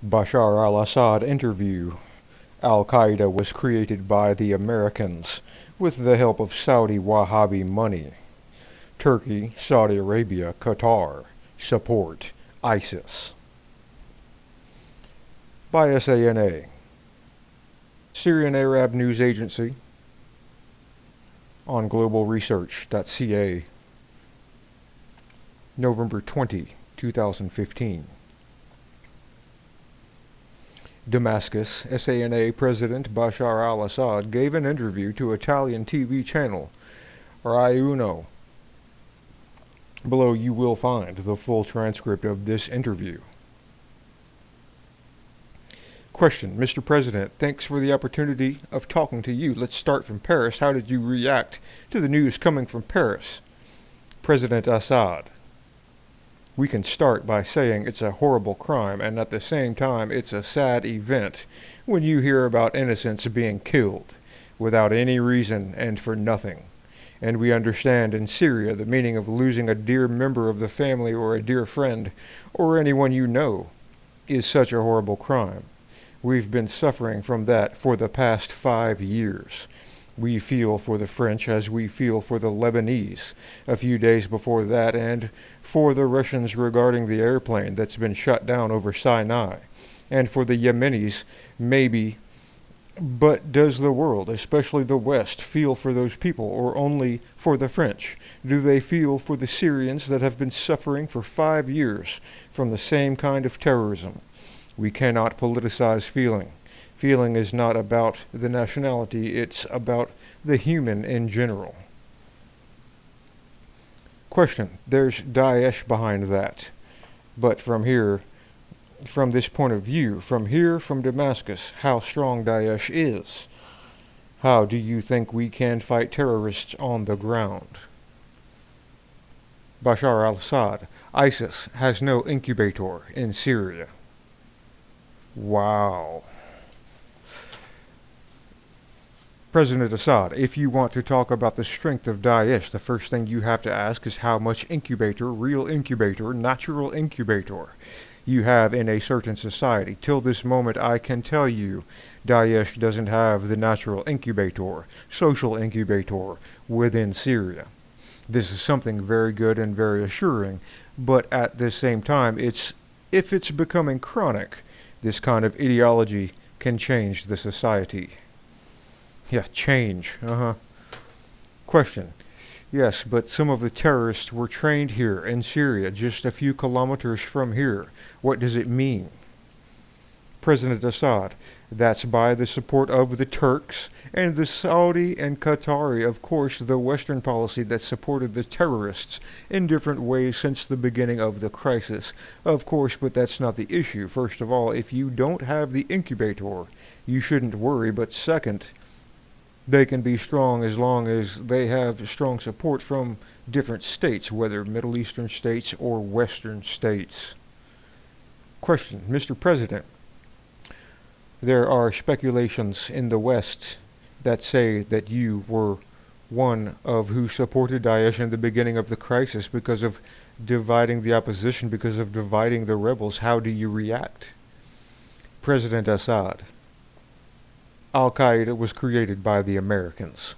Bashar al Assad interview. Al Qaeda was created by the Americans with the help of Saudi Wahhabi money. Turkey, Saudi Arabia, Qatar support ISIS. By SANA, Syrian Arab News Agency, on globalresearch.ca, November 20, 2015. Damascus, SANA President Bashar al Assad gave an interview to Italian TV channel Rai Uno. Below you will find the full transcript of this interview. Question: Mr. President, thanks for the opportunity of talking to you. Let's start from Paris. How did you react to the news coming from Paris? President Assad: we can start by saying it's a horrible crime, and at the same time it's a sad event when you hear about innocents being killed without any reason and for nothing. And we understand in Syria the meaning of losing a dear member of the family or a dear friend or anyone you know is such a horrible crime. We've been suffering from that for the past 5 years. We feel for the French as we feel for the Lebanese a few days before that, and for the Russians regarding the airplane that's been shot down over Sinai, and for the Yemenis, maybe. But does the world, especially the West, feel for those people, or only for the French? Do they feel for the Syrians that have been suffering for 5 years from the same kind of terrorism? We cannot politicize feeling. Feeling is not about the nationality, it's about the human in general. Question: there's Daesh behind that. But from this point of view, from Damascus, how strong Daesh is. How do you think we can fight terrorists on the ground? Bashar al-Assad: ISIS has no incubator in Syria. Wow. President Assad: if you want to talk about the strength of Daesh, the first thing you have to ask is how much incubator, real incubator, natural incubator, you have in a certain society. Till this moment, I can tell you, Daesh doesn't have the natural incubator, social incubator, within Syria. This is something very good and very assuring, but at the same time, if it's becoming chronic, this kind of ideology can change the society. Yeah, change. Question: yes, but some of the terrorists were trained here in Syria, just a few kilometers from here. What does it mean? President Assad: that's by the support of the Turks and the Saudi and Qatari, of course, the Western policy that supported the terrorists in different ways since the beginning of the crisis. Of course, but that's not the issue. First of all, if you don't have the incubator, you shouldn't worry. But second, they can be strong as long as they have strong support from different states, whether Middle Eastern states or Western states. Question: Mr. President, there are speculations in the West that say that you were one of who supported Daesh in the beginning of the crisis because of dividing the opposition, because of dividing the rebels. How do you react? President Assad: Al Qaeda was created by the Americans.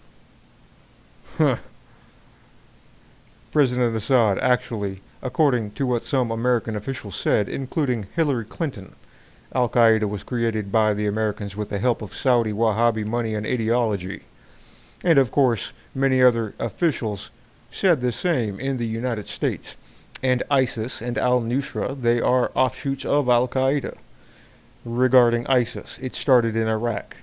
President Assad: actually, according to what some American officials said, including Hillary Clinton, Al Qaeda was created by the Americans with the help of Saudi Wahhabi money and ideology. And of course, many other officials said the same in the United States. And ISIS and al-Nusra, they are offshoots of Al Qaeda. Regarding ISIS, it started in Iraq.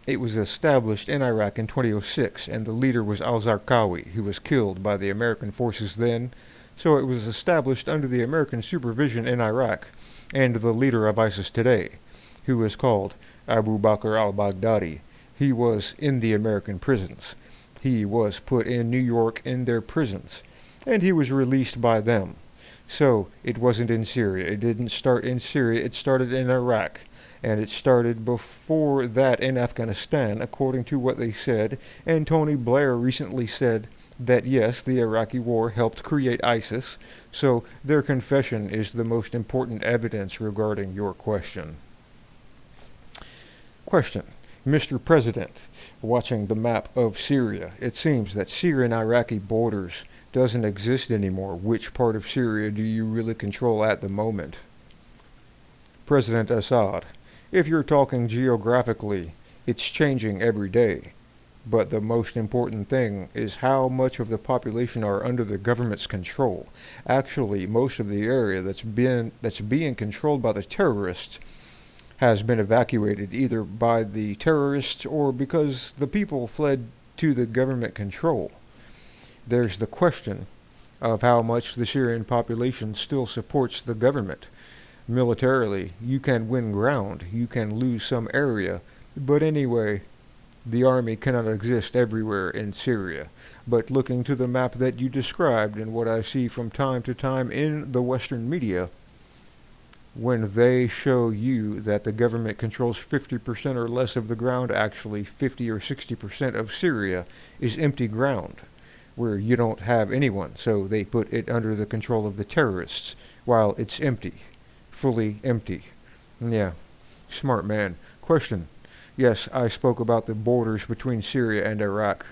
It was established in Iraq in 2006, and the leader was al-Zarqawi, who was killed by the American forces then. So it was established under the American supervision in Iraq, and the leader of ISIS today, who is called Abu Bakr al-Baghdadi, he was in the American prisons. He was put in New York in their prisons, and he was released by them. So it wasn't in Syria. It didn't start in Syria. It started in Iraq. And it started before that in Afghanistan, according to what they said. And Tony Blair recently said that yes, the Iraqi war helped create ISIS, so their confession is the most important evidence regarding your question. Question. Mr. President, watching the map of Syria, it seems that Syrian-Iraqi borders doesn't exist anymore. Which part of Syria do you really control at the moment? President Assad, if you're talking geographically, it's changing every day. But the most important thing is how much of the population are under the government's control. Actually, most of the area that's being controlled by the terrorists has been evacuated either by the terrorists or because the people fled to the government control. There's the question of how much the Syrian population still supports the government. Militarily, you can win ground, you can lose some area, but anyway, the army cannot exist everywhere in Syria. But looking to the map that you described and what I see from time to time in the Western media, when they show you that the government controls 50% or less of the ground, actually 50 or 60% of Syria is empty ground, where you don't have anyone, so they put it under the control of the terrorists, while it's empty, fully empty. Yeah, smart man. Question. Yes, I spoke about the borders between Syria and Iraq.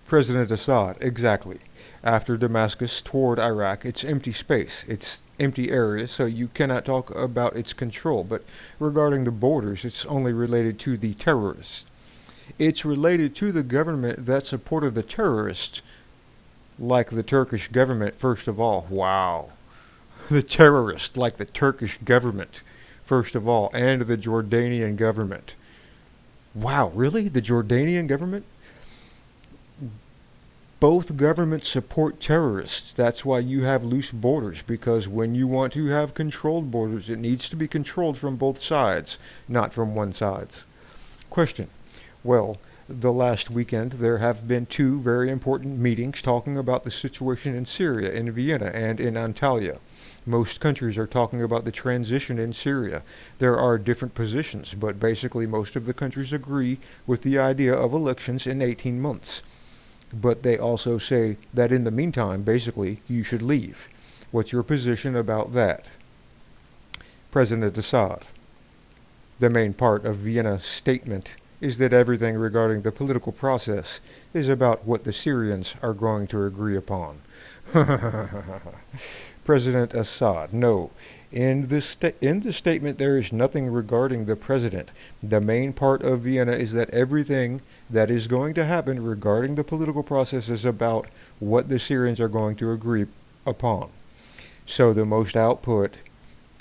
President Assad, exactly. After Damascus toward Iraq, it's empty space. It's empty area, so you cannot talk about its control. But regarding the borders, it's only related to the terrorists. It's related to the government that supported the terrorists, like the Turkish government, first of all. Wow. The terrorists, like the Turkish government, first of all, and the Jordanian government. Wow, really? The Jordanian government? Both governments support terrorists. That's why you have loose borders, because when you want to have controlled borders, it needs to be controlled from both sides, not from one side. Question. Well, the last weekend there have been two very important meetings talking about the situation in Syria, in Vienna and in Antalya. Most countries are talking about the transition in Syria. There are different positions, but basically most of the countries agree with the idea of elections in 18 months. But they also say that in the meantime, basically, you should leave. What's your position about that? President Assad. The main part of Vienna's statement is that everything regarding the political process is about what the Syrians are going to agree upon. President Assad, no. In the statement there is nothing regarding the president. The main part of Vienna is that everything that is going to happen regarding the political process is about what the Syrians are going to agree upon. So the most output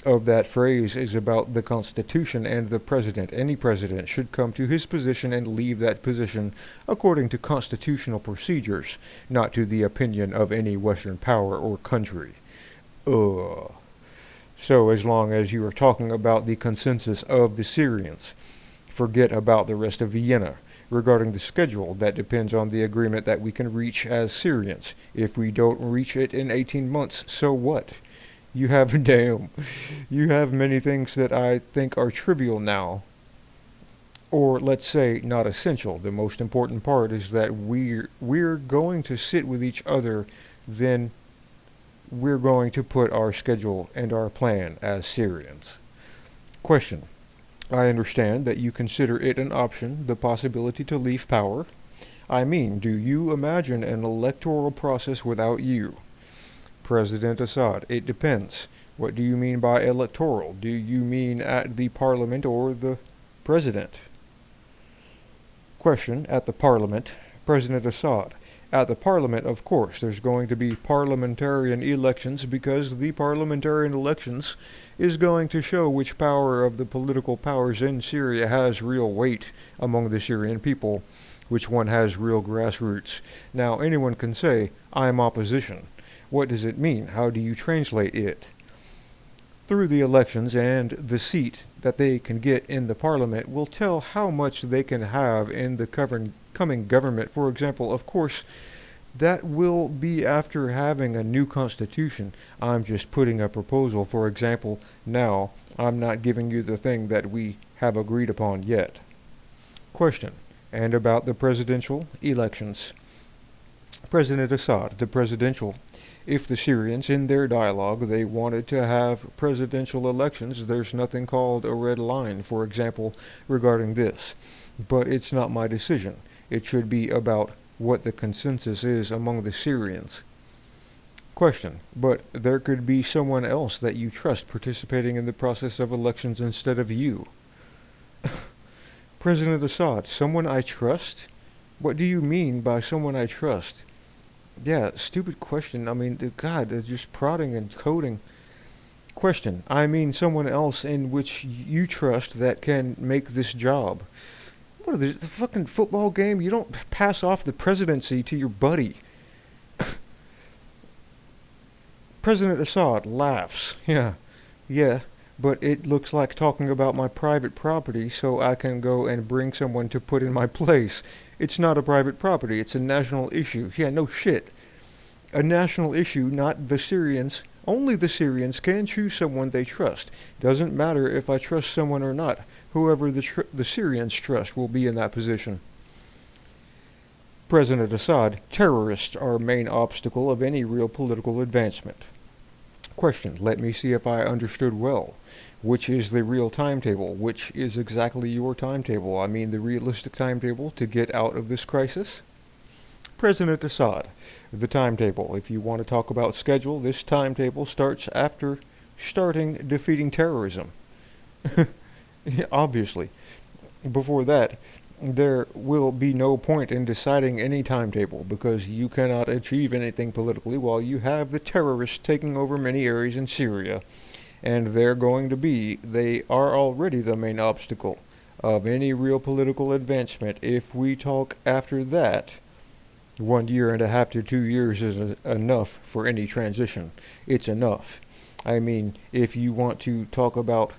of that phrase is about the Constitution and the president. Any president should come to his position and leave that position according to constitutional procedures, not to the opinion of any Western power or country. So as long as you are talking about the consensus of the Syrians, forget about the rest of Vienna. Regarding the schedule, that depends on the agreement that we can reach as Syrians. If we don't reach it in 18 months, so what? You have many things that I think are trivial now, or let's say not essential. The most important part is that we're going to sit with each other, then we're going to put our schedule and our plan as Syrians. Question. I understand that you consider it an option, the possibility to leave power. I mean, do you imagine an electoral process without you? President Assad, it depends. What do you mean by electoral? Do you mean at the parliament or the president? Question. At the parliament. President Assad, at the parliament, of course, there's going to be parliamentarian elections because the parliamentarian elections is going to show which power of the political powers in Syria has real weight among the Syrian people, which one has real grassroots. Now, anyone can say, I'm opposition. What does it mean? How do you translate it? Through the elections, and the seat that they can get in the parliament will tell how much they can have in the coming government. For example, of course, that will be after having a new constitution. I'm just putting a proposal. For example, now, I'm not giving you the thing that we have agreed upon yet. Question. And about the presidential elections. President Assad, the presidential. If the Syrians, in their dialogue, they wanted to have presidential elections, there's nothing called a red line, for example, regarding this. But it's not my decision. It should be about what the consensus is among the Syrians. Question. But there could be someone else that you trust participating in the process of elections instead of you. President Assad, someone I trust? What do you mean by someone I trust? Yeah, stupid question. I mean, God, they're just prodding and coding. Question. I mean someone else in which you trust that can make this job. What is this, the fucking football game? You don't pass off the presidency to your buddy. President Assad laughs. Yeah, but it looks like talking about my private property so I can go and bring someone to put in my place. It's not a private property, it's a national issue. Yeah, no shit. A national issue, not the Syrians. Only the Syrians can choose someone they trust. Doesn't matter if I trust someone or not. Whoever the Syrians trust will be in that position. President Assad, terrorists are main obstacle of any real political advancement. Question. Let me see if I understood well. Which is the real timetable? Which is exactly your timetable? I mean the realistic timetable to get out of this crisis? President Assad, the timetable. If you want to talk about schedule, this timetable starts after starting defeating terrorism. Obviously. Before that, there will be no point in deciding any timetable because you cannot achieve anything politically while you have the terrorists taking over many areas in Syria. And they are already the main obstacle of any real political advancement. If we talk after that, 1.5 to 2 years is enough for any transition. It's enough. I mean, if you want to talk about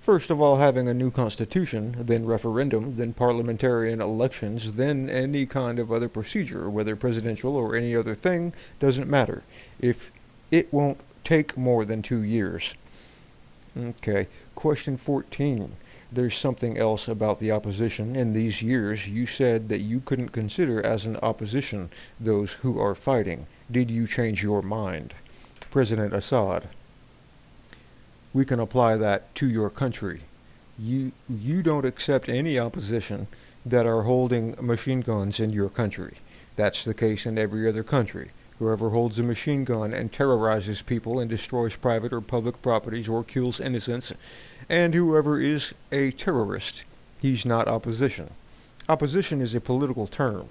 first of all, having a new constitution, then referendum, then parliamentarian elections, then any kind of other procedure, whether presidential or any other thing, doesn't matter. If it won't take more than 2 years. Okay, question 14. There's something else about the opposition. In these years, you said that you couldn't consider as an opposition those who are fighting. Did you change your mind? President Assad. We can apply that to your country. You don't accept any opposition that are holding machine guns in your country. That's the case in every other country. Whoever holds a machine gun and terrorizes people and destroys private or public properties or kills innocents, and whoever is a terrorist, he's not opposition. Opposition is a political term.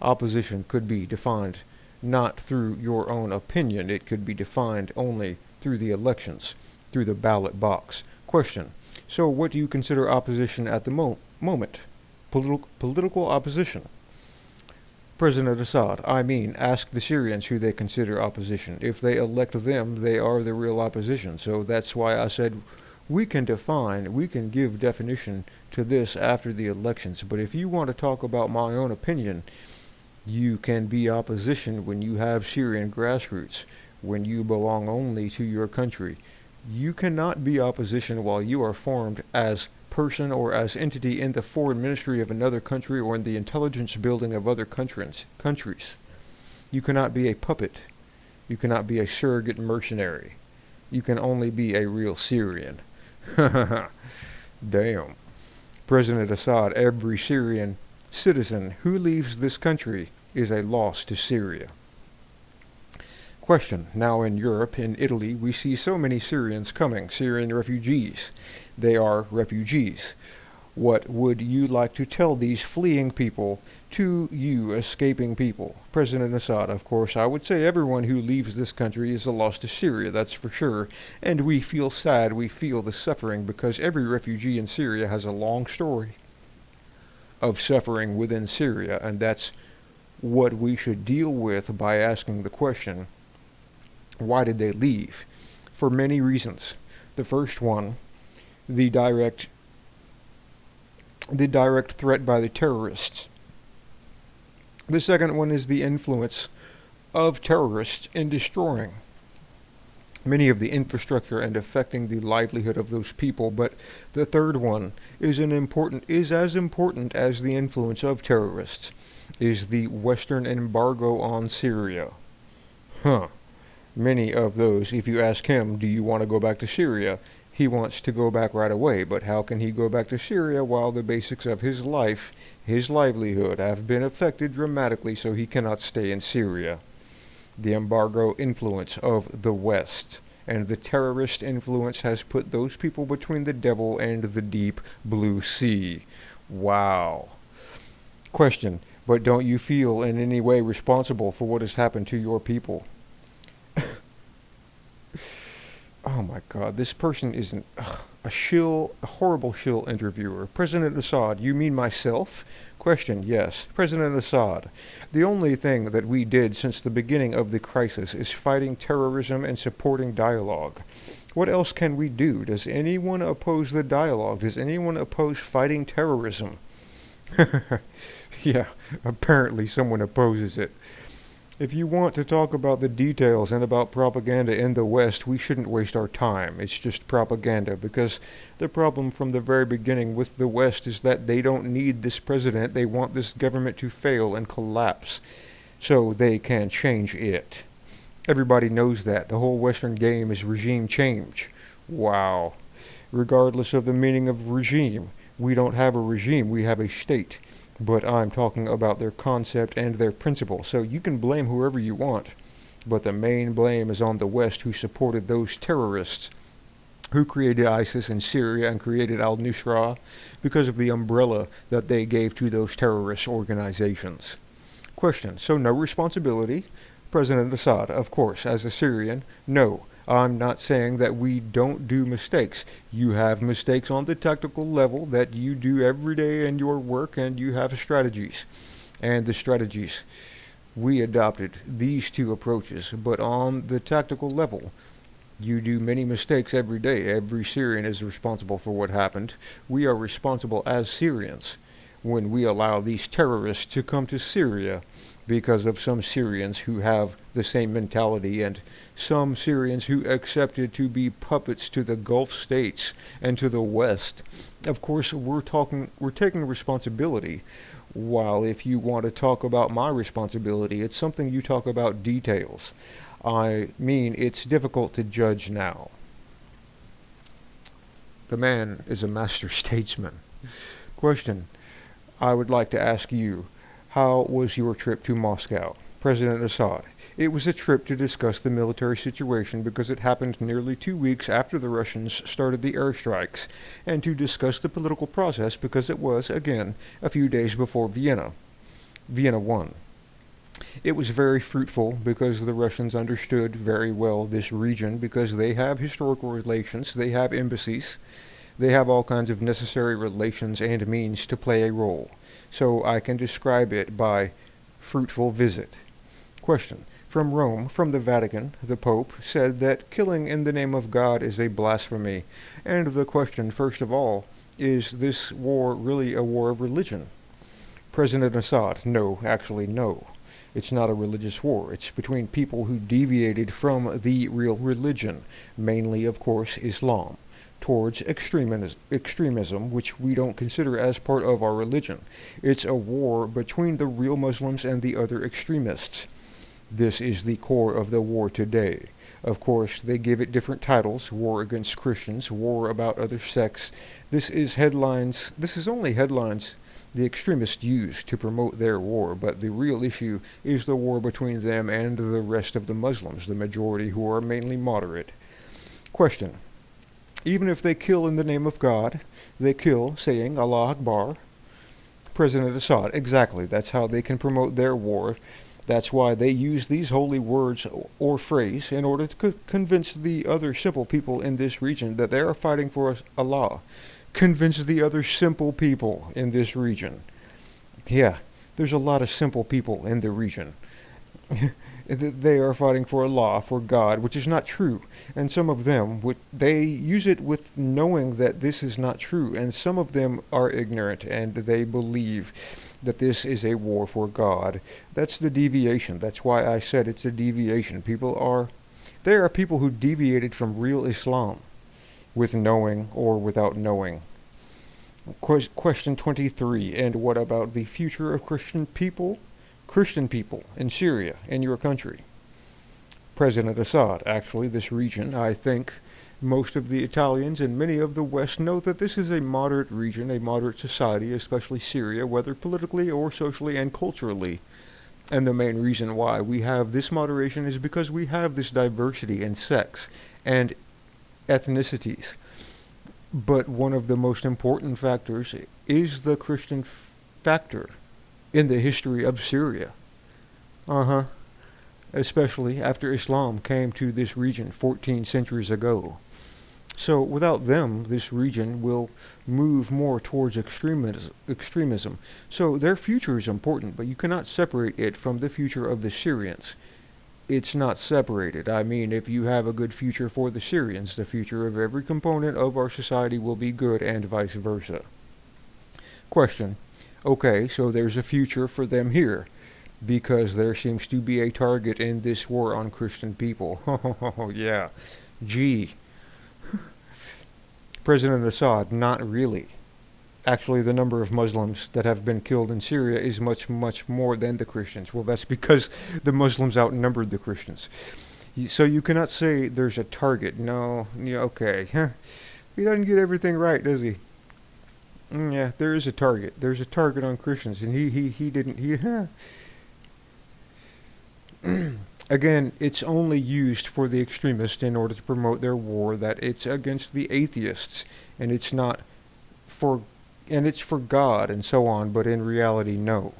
Opposition could be defined not through your own opinion. It could be defined only through the elections, through the ballot box. Question. So what do you consider opposition at the moment? Political opposition. President Assad, I mean, ask the Syrians who they consider opposition. If they elect them, they are the real opposition. So that's why I said we can give definition to this after the elections. But if you want to talk about my own opinion, you can be opposition when you have Syrian grassroots, when you belong only to your country. You cannot be opposition while you are formed as person or as entity in the foreign ministry of another country or in the intelligence building of other countries. You cannot be a puppet. You cannot be a surrogate mercenary. You can only be a real Syrian. Damn. President Assad, every Syrian citizen who leaves this country is a loss to Syria. Question. Now in Europe, in Italy, we see so many Syrians coming, Syrian refugees. They are refugees. What would you like to tell these fleeing people to you escaping people? President Assad, of course, I would say everyone who leaves this country is a loss to Syria, that's for sure. And we feel sad, we feel the suffering, because every refugee in Syria has a long story of suffering within Syria, and that's what we should deal with by asking the question, why did they leave? For many reasons. The first one, the direct threat by the terrorists. The second one is the influence of terrorists in destroying many of the infrastructure and affecting the livelihood of those people. But the third one is as important as the influence of terrorists. is the Western embargo on Syria. Huh. Many of those, if you ask him, do you want to go back to Syria? He wants to go back right away, but how can he go back to Syria while the basics of his life, his livelihood, have been affected dramatically, so he cannot stay in Syria? The embargo influence of the West and the terrorist influence has put those people between the devil and the deep blue sea. Wow. Question, but don't you feel in any way responsible for what has happened to your people? Oh my God, this person is a shill, a horrible shill interviewer. President Assad, you mean myself? Question, yes. President Assad, the only thing that we did since the beginning of the crisis is fighting terrorism and supporting dialogue. What else can we do? Does anyone oppose the dialogue? Does anyone oppose fighting terrorism? Yeah, apparently someone opposes it. If you want to talk about the details and about propaganda in the West, we shouldn't waste our time. It's just propaganda, because the problem from the very beginning with the West is that they don't need this president. They want this government to fail and collapse so they can change it. Everybody knows that. The whole Western game is regime change. Wow. Regardless of the meaning of regime, we don't have a regime, we have a state. But I'm talking about their concept and their principle. So you can blame whoever you want, but the main blame is on the West, who supported those terrorists who created ISIS in Syria and created al-Nusra because of the umbrella that they gave to those terrorist organizations. Question, so no responsibility? President Assad, of course, as a Syrian, no. I'm not saying that we don't do mistakes. You have mistakes on the tactical level that you do every day in your work, and you have strategies. And the strategies, we adopted these two approaches. But on the tactical level, you do many mistakes every day. Every Syrian is responsible for what happened. We are responsible as Syrians when we allow these terrorists to come to Syria, because of some Syrians who have the same mentality and some Syrians who accepted to be puppets to the Gulf states and to the West. Of course, we're taking responsibility, while if you want to talk about my responsibility, it's something you talk about details. I mean, it's difficult to judge now. The man is a master statesman. Question, I would like to ask you, how was your trip to Moscow? President Assad, it was a trip to discuss the military situation because it happened nearly 2 weeks after the Russians started the airstrikes, and to discuss the political process because it was, again, a few days before Vienna. Vienna won. It was very fruitful because the Russians understood very well this region because they have historical relations, they have embassies, they have all kinds of necessary relations and means to play a role. So I can describe it by fruitful visit. Question. From Rome, from the Vatican, the Pope said that killing in the name of God is a blasphemy. And the question, first of all, is this war really a war of religion? President Assad, no, actually no. It's not a religious war. It's between people who deviated from the real religion, mainly, of course, Islam, towards extremism, which we don't consider as part of our religion. It's a war between the real Muslims and the other extremists. This is the core of the war today. Of course, they give it different titles: war against Christians, war about other sects. This is headlines. This is only headlines the extremists use to promote their war, but the real issue is the war between them and the rest of the Muslims, the majority who are mainly moderate. Question. Even if they kill in the name of God, they kill saying Allah Akbar. President Assad, exactly. That's how they can promote their war. That's why they use these holy words or phrase in order to convince the other simple people in this region that they are fighting for Allah. Convince the other simple people in this region. Yeah, there's a lot of simple people in the region. They are fighting for Allah, for God, which is not true. And some of them, they use it with knowing that this is not true. And some of them are ignorant and they believe that this is a war for God. That's the deviation. That's why I said it's a deviation. There are people who deviated from real Islam with knowing or without knowing. Question 23. And what about the future of Christian people? Christian people in Syria, in your country? President Assad. Actually, this region, I think most of the Italians and many of the West know that this is a moderate region, a moderate society, especially Syria, whether politically or socially and culturally. And the main reason why we have this moderation is because we have this diversity in sex and ethnicities. But one of the most important factors is the Christian factor in the history of Syria. Uh-huh. Especially after Islam came to this region 14 centuries ago. So without them, this region will move more towards extremism. So their future is important, but you cannot separate it from the future of the Syrians. It's not separated. I mean, if you have a good future for the Syrians, the future of every component of our society will be good and vice versa. Question. Okay, so there's a future for them here, because there seems to be a target in this war on Christian people. Oh, yeah. Gee. President Assad, not really. Actually, the number of Muslims that have been killed in Syria is much, much more than the Christians. Well, that's because the Muslims outnumbered the Christians. So you cannot say there's a target. No, yeah, okay. He doesn't get everything right, does he? Yeah, there is a target. There's a target on Christians, and he didn't. Again, it's only used for the extremists in order to promote their war, that it's against the atheists, and it's not for, and it's for God and so on, but in reality, no.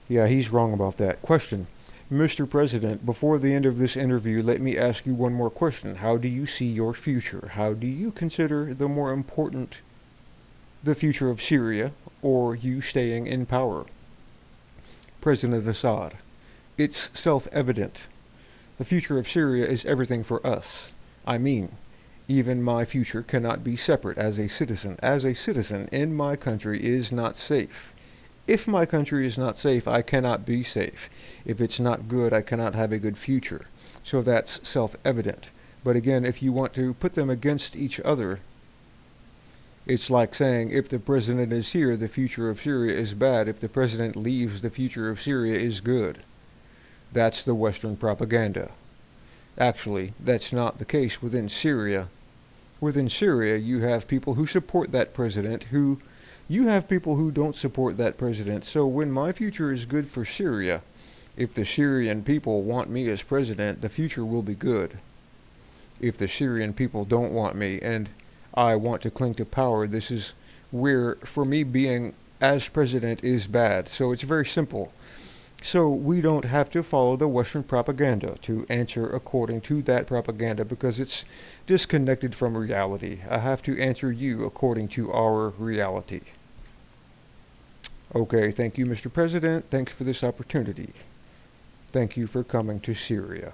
Yeah, he's wrong about that. Question. Mr. President, before the end of this interview, let me ask you one more question. How do you see your future? How do you consider the more important, the future of Syria, or you staying in power? President Assad. It's self-evident. The future of Syria is everything for us. I mean, even my future cannot be separate as a citizen. As a citizen in my country is not safe. If my country is not safe, I cannot be safe. If it's not good, I cannot have a good future. So that's self-evident. But again, if you want to put them against each other, it's like saying if the president is here, the future of Syria is bad. If the president leaves, the future of Syria is good. That's the Western propaganda. Actually, that's not the case within Syria. Within Syria, you have people who support that president, you have people who don't support that president. So when my future is good for Syria, if the Syrian people want me as president, the future will be good. If the Syrian people don't want me and I want to cling to power, this is where, for me, being as president is bad. So it's very simple. So we don't have to follow the Western propaganda to answer according to that propaganda because it's disconnected from reality. I have to answer you according to our reality. Okay, thank you, Mr. President. Thanks for this opportunity. Thank you for coming to Syria.